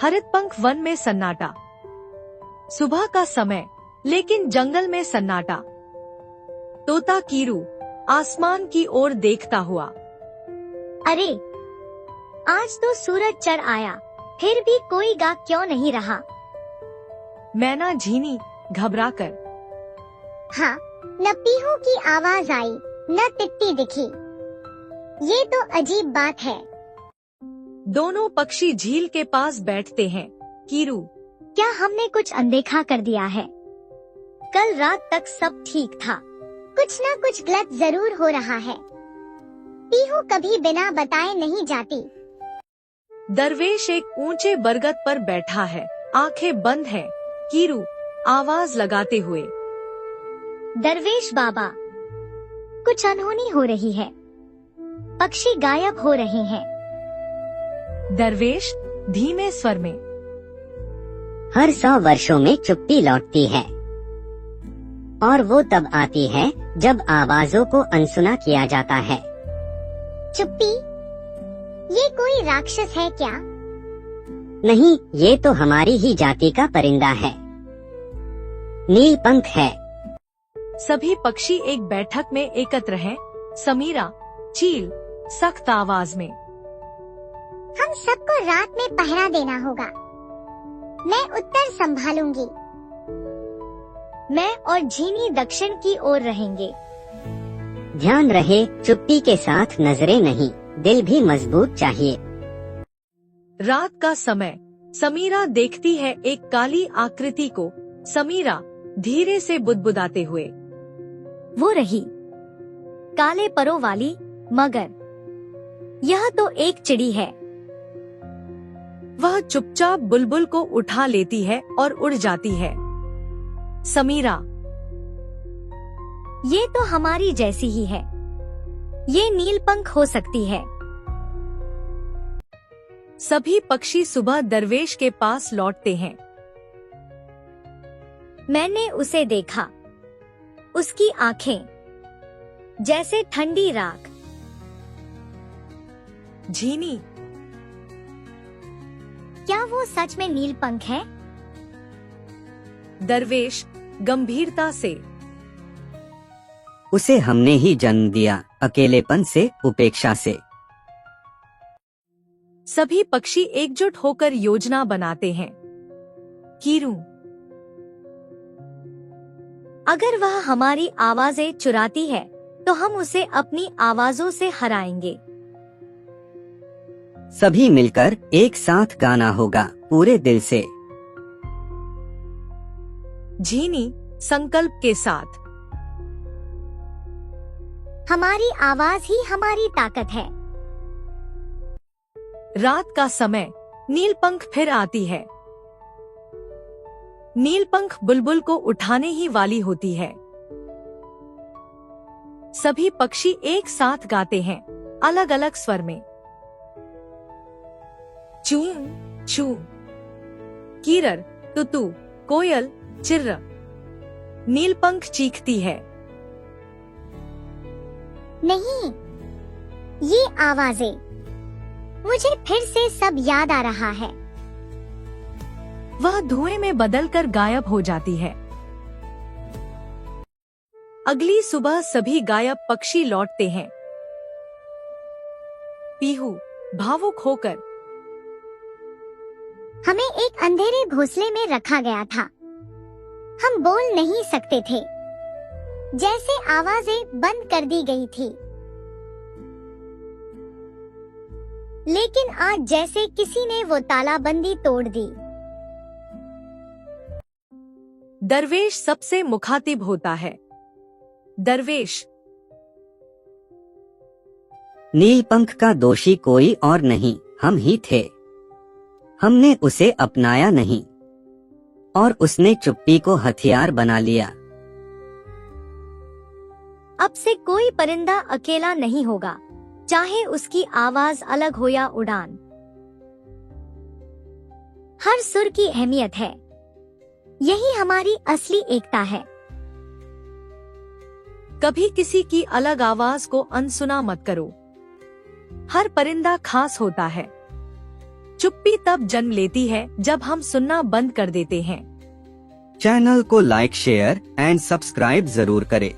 हरितपंख one में सन्नाटा। सुबह का समय, लेकिन जंगल में सन्नाटा। तोता कीरू आसमान की ओर देखता हुआ। अरे, आज तो सूरज चढ़ आया, फिर भी कोई गा क्यों नहीं रहा? मैना झीनी घबराकर। हाँ, न पीहू की आवाज आई, न तितली दिखी। ये तो अजीब बात है। दोनों पक्षी झील के पास बैठते हैं। कीरू, क्या हमने कुछ अनदेखा कर दिया है? कल रात तक सब ठीक था। कुछ न कुछ गलत जरूर हो रहा है। पीहू कभी बिना बताए नहीं जाती। दरवेश एक ऊंचे बरगद पर बैठा है, आंखें बंद हैं। कीरू आवाज लगाते हुए। दरवेश बाबा, कुछ अनहोनी हो रही है। पक्षी गायब हो रहे हैं। दरवेश धीमे स्वर में। हर 100 वर्षों में चुप्पी लौटती है, और वो तब आती है जब आवाजों को अनसुना किया जाता है। चुप्पी? ये कोई राक्षस है क्या? नहीं, ये तो हमारी ही जाति का परिंदा है, नीलपंख है। सभी पक्षी एक बैठक में एकत्र हैं। समीरा चील सख्त आवाज में। हम सबको रात में पहरा देना होगा। मैं उत्तर संभालूंगी। मैं और झीनी दक्षिण की ओर रहेंगे। ध्यान रहे, चुप्पी के साथ नजरें नहीं, दिल भी मजबूत चाहिए। रात का समय, समीरा देखती है एक काली आकृति को। समीरा धीरे से बुदबुदाते हुए। वो रही, काले परों वाली मगर। यह तो एक चिड़ी है। वह चुपचाप बुलबुल को उठा लेती है और उड़ जाती है। समीरा, ये तो हमारी जैसी ही है। ये नीलपंख हो सकती है। सभी पक्षी सुबह दरवेश के पास लौटते हैं। मैंने उसे देखा। उसकी आंखें जैसे ठंडी राख। झीनी, क्या वो सच में नीलपंख है? दरवेश गंभीरता से। उसे हमने ही जन्म दिया, अकेलेपन से, उपेक्षा से। सभी पक्षी एकजुट होकर योजना बनाते हैं। कीरू, अगर वह हमारी आवाजें चुराती है तो हम उसे अपनी आवाजों से हराएंगे। सभी मिलकर एक साथ गाना होगा, पूरे दिल से। झीनी संकल्प के साथ। हमारी आवाज ही हमारी ताकत है। रात का समय, नीलपंख फिर आती है। नीलपंख बुलबुल को उठाने ही वाली होती है। सभी पक्षी एक साथ गाते हैं, अलग अलग स्वर में। चू चू, कीरर, तुतू, कोयल, चिर्र। नीलपंख चीखती है। नहीं, ये आवाजें, मुझे फिर से सब याद आ रहा है। वह धुएं में बदलकर गायब हो जाती है। अगली सुबह सभी गायब पक्षी लौटते हैं। पीहू भावुक होकर। हमें एक अंधेरे घोंसले में रखा गया था। हम बोल नहीं सकते थे। जैसे आवाजें बंद कर दी गई थी। लेकिन आज जैसे किसी ने वो तालाबंदी तोड़ दी। दरवेश सबसे मुखातिब होता है। दरवेश, नीलपंख का दोषी कोई और नहीं, हम ही थे। हमने उसे अपनाया नहीं, और उसने चुप्पी को हथियार बना लिया। अब से कोई परिंदा अकेला नहीं होगा, चाहे उसकी आवाज अलग हो या उड़ान। हर सुर की अहमियत है। यही हमारी असली एकता है। कभी किसी की अलग आवाज को अनसुना मत करो। हर परिंदा खास होता है। चुप्पी तब जन्म लेती है जब हम सुनना बंद कर देते हैं। चैनल को लाइक, शेयर एंड सब्सक्राइब जरूर करें।